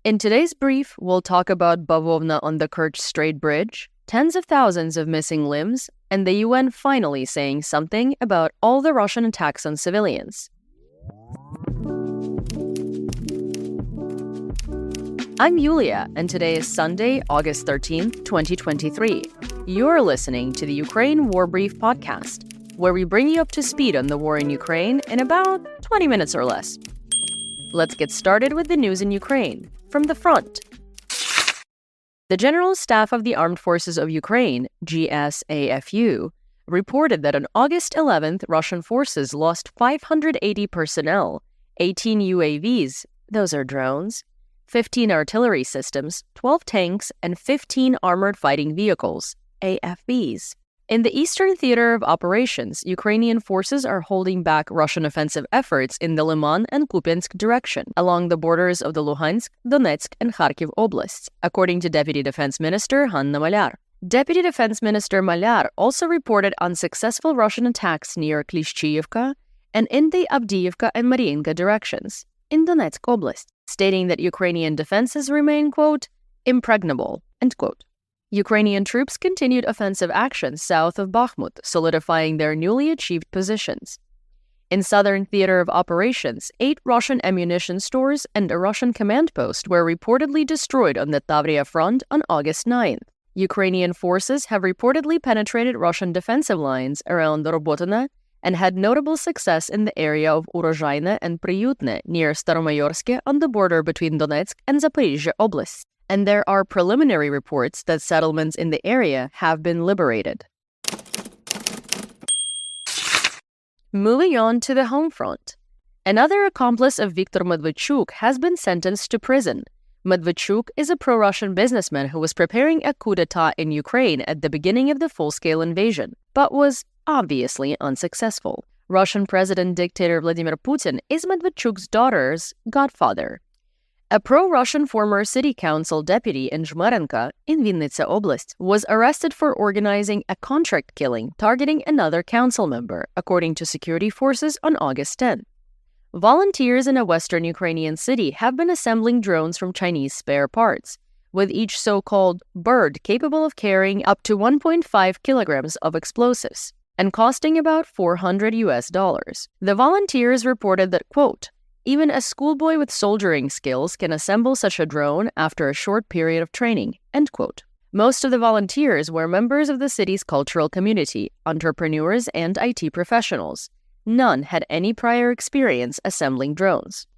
In today's brief, we'll talk about Bavovna on the Kerch Strait Bridge, tens of thousands of missing limbs, and the UN finally saying something about all the Russian attacks on civilians. I'm Yewleea, and today is Sunday, August 13th, 2023. You're listening to the Ukraine War Brief podcast, where we bring you up to speed on the war in Ukraine in about 20 minutes or less. Let's get started with the news in Ukraine, from the front. The General Staff of the Armed Forces of Ukraine, GSAFU, reported that on August 11th, Russian forces lost 580 personnel, 18 UAVs, those are drones, 15 artillery systems, 12 tanks, and 15 armored fighting vehicles, AFVs. In the Eastern Theater of Operations, Ukrainian forces are holding back Russian offensive efforts in the Liman and Kupiansk direction, along the borders of the Luhansk, Donetsk, and Kharkiv oblasts, according to Deputy Defense Minister Hanna Malyar. Deputy Defense Minister Malyar also reported unsuccessful Russian attacks near Klishchiivka and in the Avdiivka and Mariinka directions, in Donetsk Oblast, stating that Ukrainian defenses remain, quote, impregnable, end quote. Ukrainian troops continued offensive action south of Bakhmut, solidifying their newly achieved positions. In Southern Theater of Operations, 8 Russian ammunition stores and a Russian command post were reportedly destroyed on the Tavria front on August 9th. Ukrainian forces have reportedly penetrated Russian defensive lines around Robotino and had notable success in the area of Urozhaine and Priyutne near Staromayorsk on the border between Donetsk and Zaporizhzhia oblasts. And there are preliminary reports that settlements in the area have been liberated. Moving on to the home front. Another accomplice of Viktor Medvedchuk has been sentenced to prison. Medvedchuk is a pro-Russian businessman who was preparing a coup d'etat in Ukraine at the beginning of the full-scale invasion, but was obviously unsuccessful. Russian President-dictator Vladimir Putin is Medvedchuk's daughter's godfather. A pro-Russian former city council deputy in Zhmerenka, in Vinnytsia Oblast, was arrested for organizing a contract killing targeting another council member, according to security forces on August 10. Volunteers in a western Ukrainian city have been assembling drones from Chinese spare parts, with each so-called bird capable of carrying up to 1.5 kilograms of explosives and costing about $400. The volunteers reported that, quote, even a schoolboy with soldiering skills can assemble such a drone after a short period of training, end quote. Most of the volunteers were members of the city's cultural community, entrepreneurs, and IT professionals. None had any prior experience assembling drones.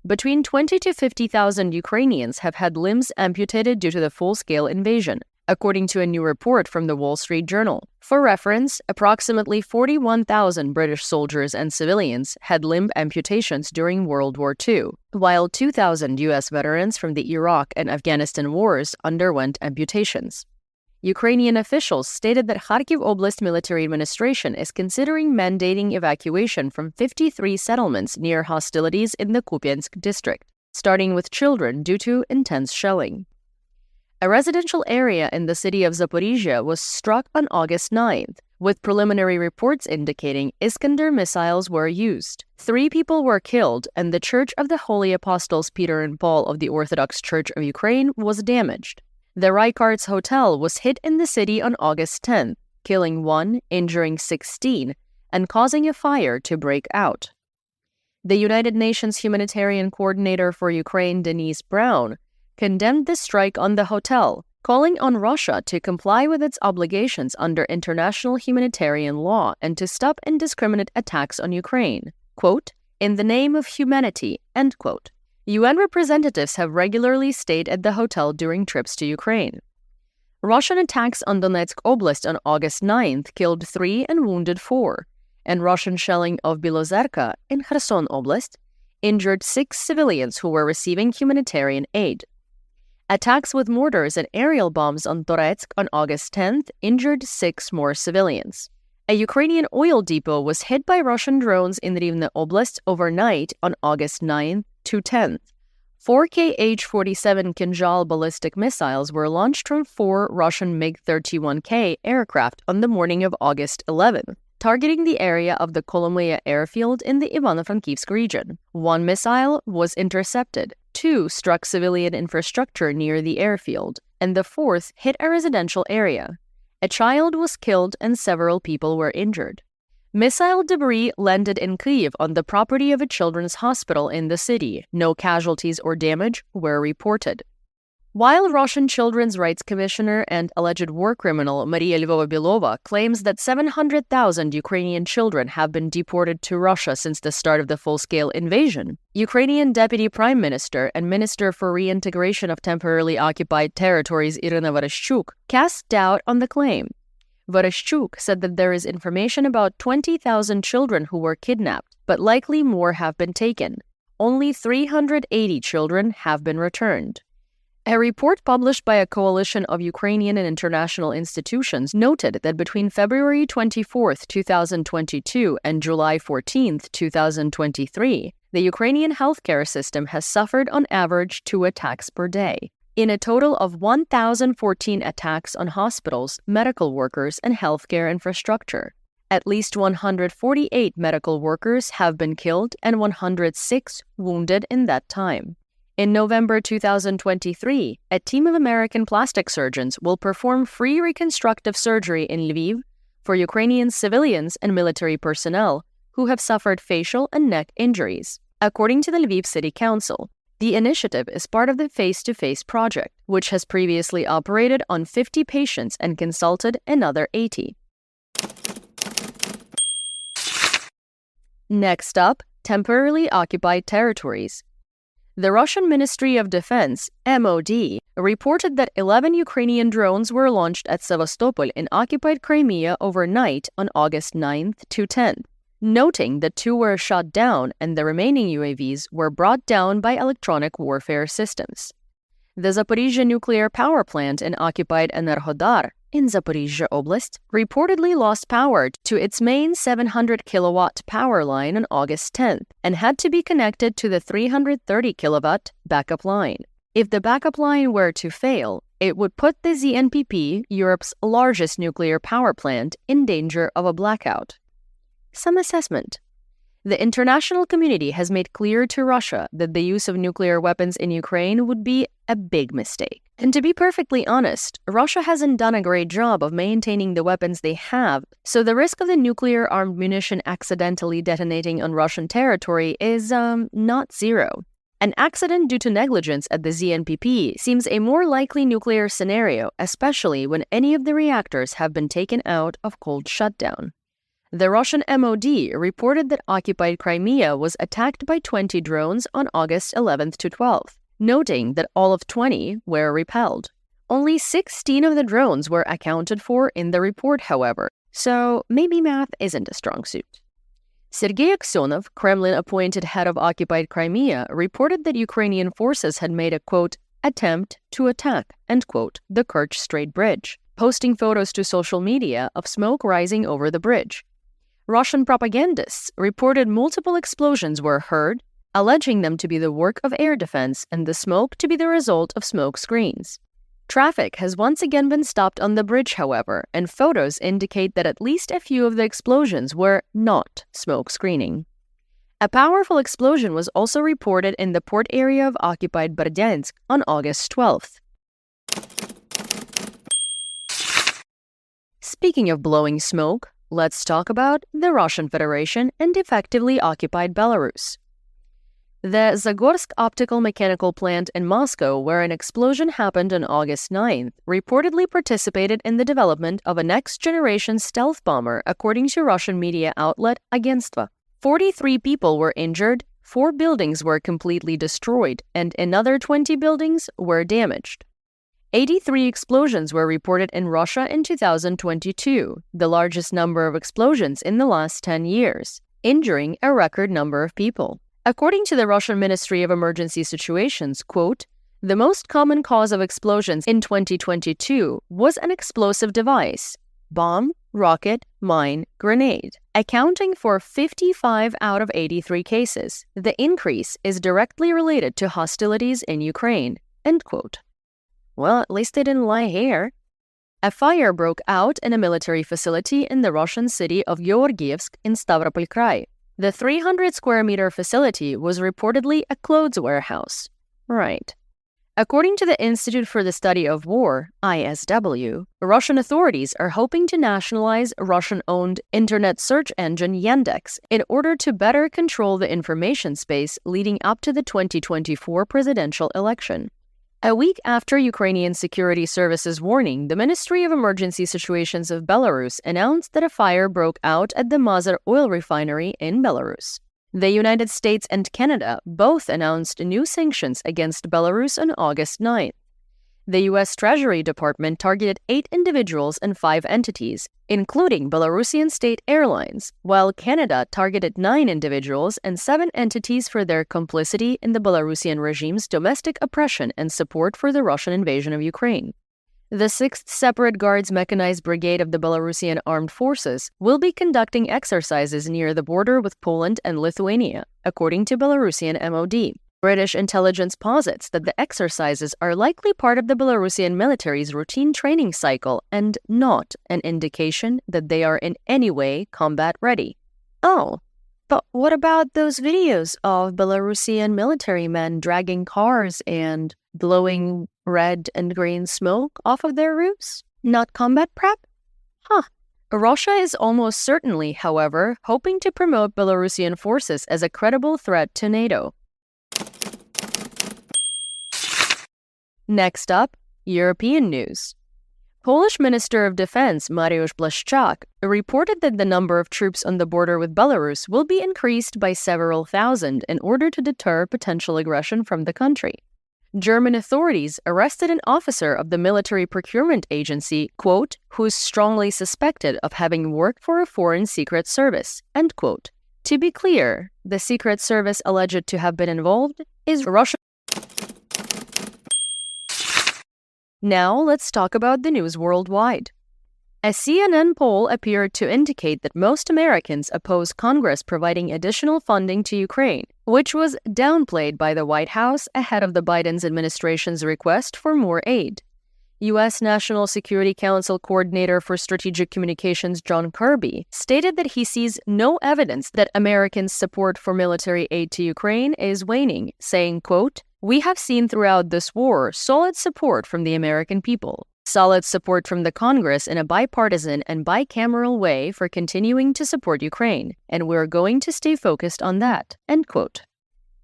Between 20 to 50,000 Ukrainians have had limbs amputated due to the full-scale invasion, according to a new report from the Wall Street Journal. For reference, approximately 41,000 British soldiers and civilians had limb amputations during World War II, while 2,000 U.S. veterans from the Iraq and Afghanistan wars underwent amputations. Ukrainian officials stated that Kharkiv Oblast Military Administration is considering mandating evacuation from 53 settlements near hostilities in the Kupiansk district, starting with children due to intense shelling. A residential area in the city of Zaporizhzhia was struck on August 9th, with preliminary reports indicating Iskander missiles were used. 3 people were killed, and the Church of the Holy Apostles Peter and Paul of the Orthodox Church of Ukraine was damaged. The Reikarts Hotel was hit in the city on August 10th, killing 1, injuring 16, and causing a fire to break out. The United Nations Humanitarian Coordinator for Ukraine, Denise Brown, condemned the strike on the hotel, calling on Russia to comply with its obligations under international humanitarian law and to stop indiscriminate attacks on Ukraine, quote, in the name of humanity, end quote. UN representatives have regularly stayed at the hotel during trips to Ukraine. Russian attacks on Donetsk Oblast on August 9th killed 3 and wounded 4, and Russian shelling of Belozerka in Kherson Oblast injured 6 civilians who were receiving humanitarian aid. Attacks with mortars and aerial bombs on Toretsk on August 10th injured 6 more civilians. A Ukrainian oil depot was hit by Russian drones in Rivne Oblast overnight on August 9th to 10th. 4 Kh-47 Kinzhal ballistic missiles were launched from 4 Russian MiG-31K aircraft on the morning of August 11th, targeting the area of the Kolomyia airfield in the Ivano-Frankivsk region. 1 missile was intercepted, 2 struck civilian infrastructure near the airfield, and the 4th hit a residential area. A child was killed and several people were injured. Missile debris landed in Kyiv on the property of a children's hospital in the city. No casualties or damage were reported. While Russian Children's Rights Commissioner and alleged war criminal Maria Lvova-Belova claims that 700,000 Ukrainian children have been deported to Russia since the start of the full-scale invasion, Ukrainian Deputy Prime Minister and Minister for Reintegration of Temporarily Occupied Territories Irina Vereshchuk cast doubt on the claim. Vereshchuk said that there is information about 20,000 children who were kidnapped, but likely more have been taken. Only 380 children have been returned. A report published by a coalition of Ukrainian and international institutions noted that between February 24, 2022 and July 14, 2023, the Ukrainian healthcare system has suffered on average 2 attacks per day. In a total of 1,014 attacks on hospitals, medical workers, and healthcare infrastructure. At least 148 medical workers have been killed and 106 wounded in that time. In November 2023, a team of American plastic surgeons will perform free reconstructive surgery in Lviv for Ukrainian civilians and military personnel who have suffered facial and neck injuries. According to the Lviv City Council, the initiative is part of the Face-to-Face project, which has previously operated on 50 patients and consulted another 80. Next up, temporarily occupied territories. The Russian Ministry of Defense, MOD, reported that 11 Ukrainian drones were launched at Sevastopol in occupied Crimea overnight on August 9th to 10th, noting that 2 were shot down and the remaining UAVs were brought down by electronic warfare systems. The Zaporizhzhia nuclear power plant in occupied Enerhodar in Zaporizhzhia Oblast reportedly lost power to its main 700-kilowatt power line on August 10th and had to be connected to the 330-kilowatt backup line. If the backup line were to fail, it would put the ZNPP, Europe's largest nuclear power plant, in danger of a blackout. Some assessment. The international community has made clear to Russia that the use of nuclear weapons in Ukraine would be a big mistake. And to be perfectly honest, Russia hasn't done a great job of maintaining the weapons they have, so the risk of the nuclear-armed munition accidentally detonating on Russian territory is, not zero. An accident due to negligence at the ZNPP seems a more likely nuclear scenario, especially when any of the reactors have been taken out of cold shutdown. The Russian MOD reported that occupied Crimea was attacked by 20 drones on August 11th to 12th, noting that all of 20 were repelled. Only 16 of the drones were accounted for in the report, however, so maybe math isn't a strong suit. Sergei Aksyonov, Kremlin-appointed head of occupied Crimea, reported that Ukrainian forces had made a, quote, attempt to attack, end quote, the Kerch Strait Bridge, posting photos to social media of smoke rising over the bridge. Russian propagandists reported multiple explosions were heard, alleging them to be the work of air defense and the smoke to be the result of smoke screens. Traffic has once again been stopped on the bridge, however, and photos indicate that at least a few of the explosions were not smoke screening. A powerful explosion was also reported in the port area of occupied Berdyansk on August 12th. Speaking of blowing smoke, let's talk about the Russian Federation and effectively occupied Belarus. The Zagorsk optical mechanical plant in Moscow, where an explosion happened on August 9th, reportedly participated in the development of a next-generation stealth bomber, according to Russian media outlet Agentstva. 43 people were injured, 4 buildings were completely destroyed, and another 20 buildings were damaged. 83 explosions were reported in Russia in 2022, the largest number of explosions in the last 10 years, injuring a record number of people. According to the Russian Ministry of Emergency Situations, quote, the most common cause of explosions in 2022 was an explosive device, bomb, rocket, mine, grenade, accounting for 55 out of 83 cases. The increase is directly related to hostilities in Ukraine, end quote. Well, at least they didn't lie here. A fire broke out in a military facility in the Russian city of Georgievsk in Stavropol Krai. The 300-square-meter facility was reportedly a clothes warehouse. Right. According to the Institute for the Study of War, ISW, Russian authorities are hoping to nationalize Russian-owned internet search engine Yandex in order to better control the information space leading up to the 2024 presidential election. A week after Ukrainian Security Services warning, the Ministry of Emergency Situations of Belarus announced that a fire broke out at the Mazar oil refinery in Belarus. The United States and Canada both announced new sanctions against Belarus on August 9th. The U.S. Treasury Department targeted 8 individuals and 5 entities, including Belarusian state airlines, while Canada targeted 9 individuals and 7 entities for their complicity in the Belarusian regime's domestic oppression and support for the Russian invasion of Ukraine. The 6th Separate Guards Mechanized Brigade of the Belarusian Armed Forces will be conducting exercises near the border with Poland and Lithuania, according to Belarusian MOD. British intelligence posits that the exercises are likely part of the Belarusian military's routine training cycle and not an indication that they are in any way combat-ready. Oh, but what about those videos of Belarusian military men dragging cars and blowing red and green smoke off of their roofs? Not combat prep? Russia is almost certainly, however, hoping to promote Belarusian forces as a credible threat to NATO. Next up, European news. Polish Minister of Defense Mariusz Błaszczak reported that the number of troops on the border with Belarus will be increased by several thousand in order to deter potential aggression from the country. German authorities arrested an officer of the military procurement agency, quote, who's strongly suspected of having worked for a foreign secret service, end quote. To be clear, the secret service alleged to have been involved is Russia. Now let's talk about the news worldwide. A CNN poll appeared to indicate that most Americans oppose Congress providing additional funding to Ukraine, which was downplayed by the White House ahead of the Biden administration's request for more aid. U.S. National Security Council Coordinator for Strategic Communications John Kirby stated that he sees no evidence that Americans' support for military aid to Ukraine is waning, saying, quote, "We have seen throughout this war solid support from the American people, solid support from the Congress in a bipartisan and bicameral way for continuing to support Ukraine, and we're going to stay focused on that," end quote.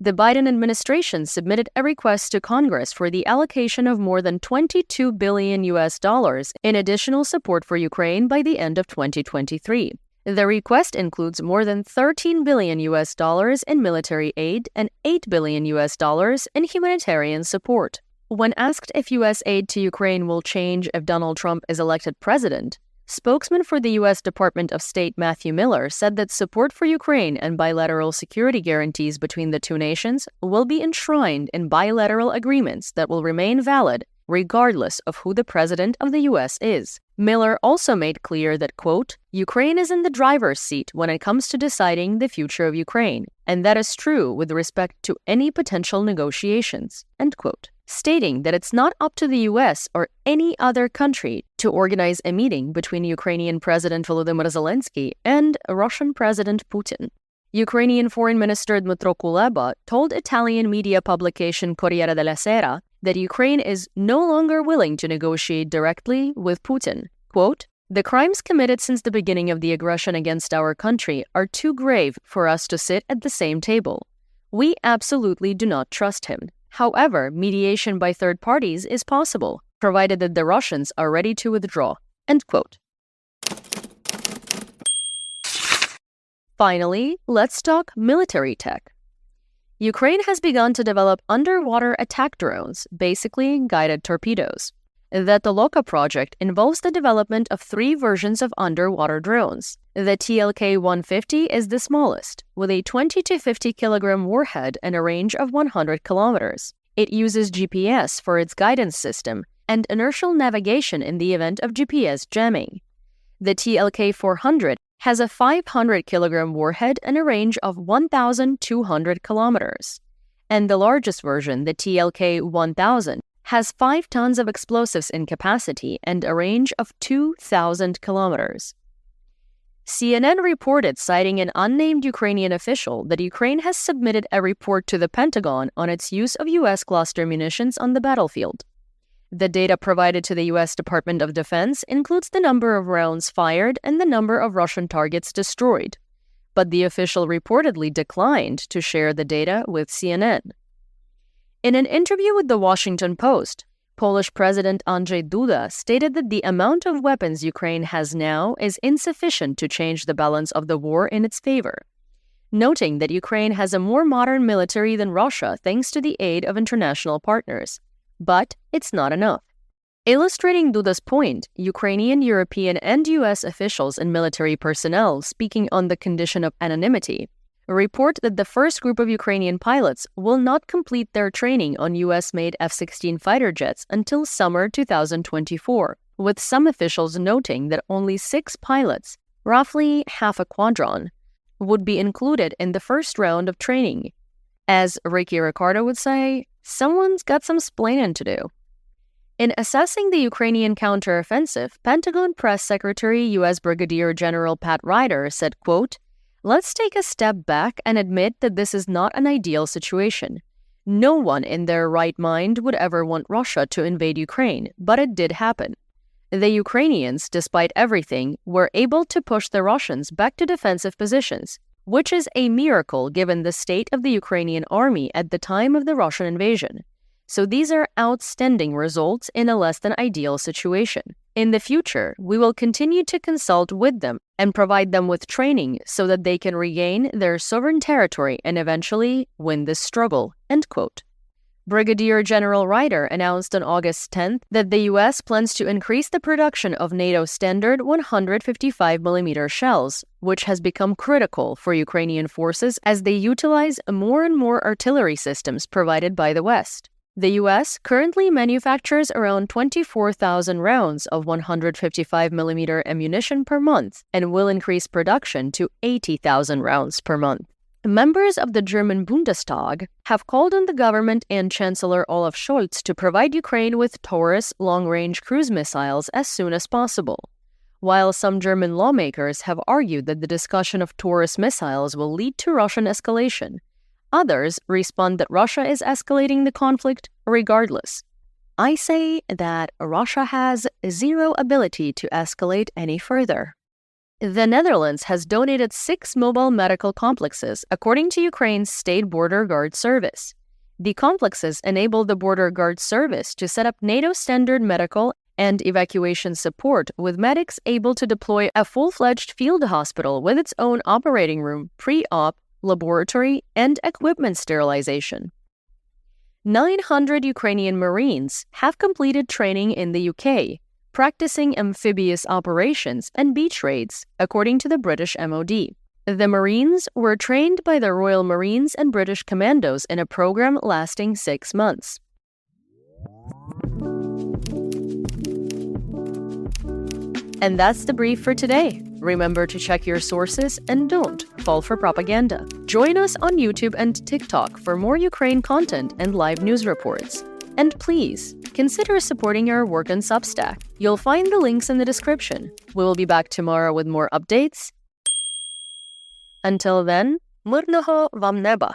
The Biden administration submitted a request to Congress for the allocation of more than $22 billion in additional support for Ukraine by the end of 2023. The request includes more than $13 billion in military aid and $8 billion in humanitarian support. When asked if U.S. aid to Ukraine will change if Donald Trump is elected president, spokesman for the U.S. Department of State Matthew Miller said that support for Ukraine and bilateral security guarantees between the two nations will be enshrined in bilateral agreements that will remain valid regardless of who the president of the U.S. is. Miller also made clear that, quote, "Ukraine is in the driver's seat when it comes to deciding the future of Ukraine, and that is true with respect to any potential negotiations," end quote, stating that it's not up to the U.S. or any other country to organize a meeting between Ukrainian President Volodymyr Zelensky and Russian President Putin. Ukrainian Foreign Minister Dmytro Kuleba told Italian media publication Corriere della Sera that Ukraine is no longer willing to negotiate directly with Putin. Quote, "The crimes committed since the beginning of the aggression against our country are too grave for us to sit at the same table. We absolutely do not trust him. However, mediation by third parties is possible, provided that the Russians are ready to withdraw," end quote. Finally, let's talk military tech. Ukraine has begun to develop underwater attack drones, basically guided torpedoes. The Toloka project involves the development of 3 versions of underwater drones. The TLK-150 is the smallest, with a 20 to 50 kilogram warhead and a range of 100 kilometers. It uses GPS for its guidance system and inertial navigation in the event of GPS jamming. The TLK-400 has a 500 kilogram warhead and a range of 1,200 kilometers. And the largest version, the TLK-1000, has 5 tons of explosives in capacity and a range of 2,000 kilometers. CNN reported, citing an unnamed Ukrainian official, that Ukraine has submitted a report to the Pentagon on its use of U.S. cluster munitions on the battlefield. The data provided to the U.S. Department of Defense includes the number of rounds fired and the number of Russian targets destroyed, but the official reportedly declined to share the data with CNN. In an interview with the Washington Post, Polish President Andrzej Duda stated that the amount of weapons Ukraine has now is insufficient to change the balance of the war in its favor, noting that Ukraine has a more modern military than Russia thanks to the aid of international partners. But it's not enough. Illustrating Duda's point, Ukrainian, European, and U.S. officials and military personnel speaking on the condition of anonymity report that the first group of Ukrainian pilots will not complete their training on U.S.-made F-16 fighter jets until summer 2024, with some officials noting that only 6 pilots, roughly half a squadron, would be included in the first round of training. As Ricky Ricardo would say, someone's got some splaining to do. In assessing the Ukrainian counteroffensive, Pentagon Press Secretary U.S. Brigadier General Pat Ryder said, quote, "Let's take a step back and admit that this is not an ideal situation. No one in their right mind would ever want Russia to invade Ukraine, but it did happen. The Ukrainians, despite everything, were able to push the Russians back to defensive positions, which is a miracle given the state of the Ukrainian army at the time of the Russian invasion. So these are outstanding results in a less than ideal situation. In the future, we will continue to consult with them and provide them with training so that they can regain their sovereign territory and eventually win this struggle." End quote. Brigadier General Ryder announced on August 10th that the U.S. plans to increase the production of NATO standard 155mm shells, which has become critical for Ukrainian forces as they utilize more and more artillery systems provided by the West. The U.S. currently manufactures around 24,000 rounds of 155mm ammunition per month and will increase production to 80,000 rounds per month. Members of the German Bundestag have called on the government and Chancellor Olaf Scholz to provide Ukraine with Taurus long-range cruise missiles as soon as possible. While some German lawmakers have argued that the discussion of Taurus missiles will lead to Russian escalation, others respond that Russia is escalating the conflict regardless. I say that Russia has zero ability to escalate any further. The Netherlands has donated 6 mobile medical complexes, according to Ukraine's State Border Guard Service. The complexes enable the Border Guard Service to set up NATO-standard medical and evacuation support, with medics able to deploy a full-fledged field hospital with its own operating room, pre-op, laboratory, and equipment sterilization. 900 Ukrainian Marines have completed training in the UK, practicing amphibious operations and beach raids, according to the British MOD. The Marines were trained by the Royal Marines and British Commandos in a program lasting 6 months. And that's the brief for today. Remember to check your sources and don't fall for propaganda. Join us on YouTube and TikTok for more Ukraine content and live news reports. And please, consider supporting our work on Substack. You'll find the links in the description. We will be back tomorrow with more updates. Until then, мирного вам неба!